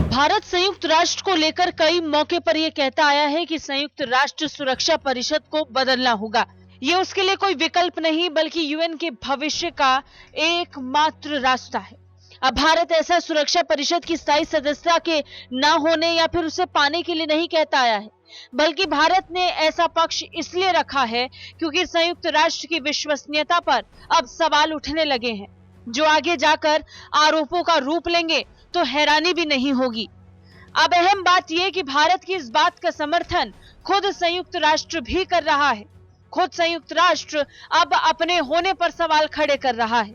भारत संयुक्त राष्ट्र को लेकर कई मौके पर यह कहता आया है कि संयुक्त राष्ट्र सुरक्षा परिषद को बदलना होगा। ये उसके लिए कोई विकल्प नहीं बल्कि यूएन के भविष्य का एकमात्र रास्ता है। अब भारत ऐसा सुरक्षा परिषद की स्थायी सदस्यता के न होने या फिर उसे पाने के लिए नहीं कहता आया है, बल्कि भारत ने ऐसा पक्ष इसलिए रखा है क्योंकि संयुक्त राष्ट्र की विश्वसनीयता पर अब सवाल उठने लगे हैं, जो आगे जाकर आरोपों का रूप लेंगे तो हैरानी भी नहीं होगी। अब अहम बात यह कि भारत की इस बात का समर्थन खुद संयुक्त राष्ट्र भी कर रहा है। खुद संयुक्त राष्ट्र अब अपने होने पर सवाल खड़े कर रहा है।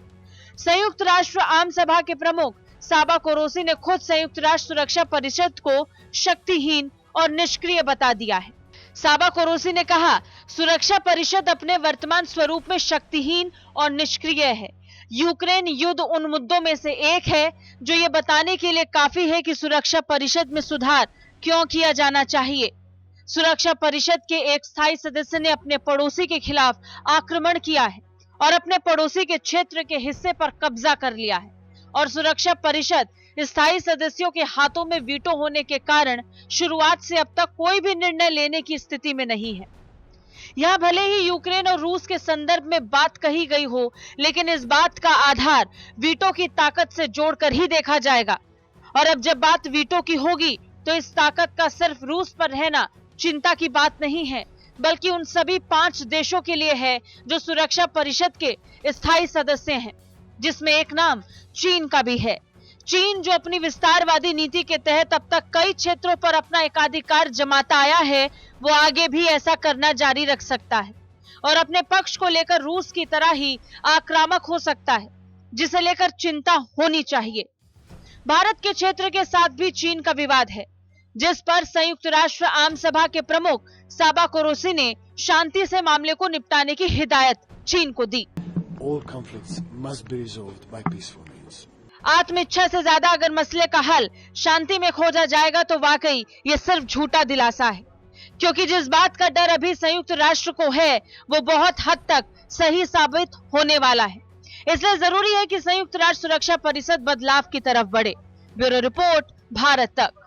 संयुक्त राष्ट्र आम सभा के प्रमुख साबा कोरोसी ने खुद संयुक्त राष्ट्र सुरक्षा परिषद को शक्तिहीन और निष्क्रिय बता दिया है। साबा कोरोसी ने कहा, सुरक्षा परिषद अपने वर्तमान स्वरूप में शक्तिहीन और निष्क्रिय है। यूक्रेन युद्ध उन मुद्दों में से एक है जो ये बताने के लिए काफी है कि सुरक्षा परिषद में सुधार क्यों किया जाना चाहिए। सुरक्षा परिषद के एक स्थायी सदस्य ने अपने पड़ोसी के खिलाफ आक्रमण किया है और अपने पड़ोसी के क्षेत्र के हिस्से पर कब्जा कर लिया है और सुरक्षा परिषद स्थायी सदस्यों के हाथों में वीटो होने के कारण शुरुआत से अब तक कोई भी निर्णय लेने की स्थिति में नहीं है। यह भले ही यूक्रेन और रूस के संदर्भ में बात कही गई हो, लेकिन इस बात का आधार वीटो की ताकत से जोड़कर ही देखा जाएगा। और अब जब बात वीटो की होगी तो इस ताकत का सिर्फ रूस पर रहना चिंता की बात नहीं है, बल्कि उन सभी 5 देशों के लिए है जो सुरक्षा परिषद के स्थायी सदस्य हैं, जिसमें एक नाम चीन का भी है। चीन जो अपनी विस्तारवादी नीति के तहत अब तक कई क्षेत्रों पर अपना एकाधिकार जमाता आया है, वो आगे भी ऐसा करना जारी रख सकता है और अपने पक्ष को लेकर रूस की तरह ही आक्रामक हो सकता है, जिसे लेकर चिंता होनी चाहिए। भारत के क्षेत्र के साथ भी चीन का विवाद है, जिस पर संयुक्त राष्ट्र आम सभा के प्रमुख साबा कोरोसी ने शांति से मामले को निपटाने की हिदायत चीन को दी। आत्मइच्छा से ज्यादा अगर मसले का हल शांति में खोजा जाएगा तो वाकई ये सिर्फ झूठा दिलासा है, क्योंकि जिस बात का डर अभी संयुक्त राष्ट्र को है वो बहुत हद तक सही साबित होने वाला है। इसलिए जरूरी है कि संयुक्त राष्ट्र सुरक्षा परिषद बदलाव की तरफ बढ़े। ब्यूरो रिपोर्ट, भारत तक।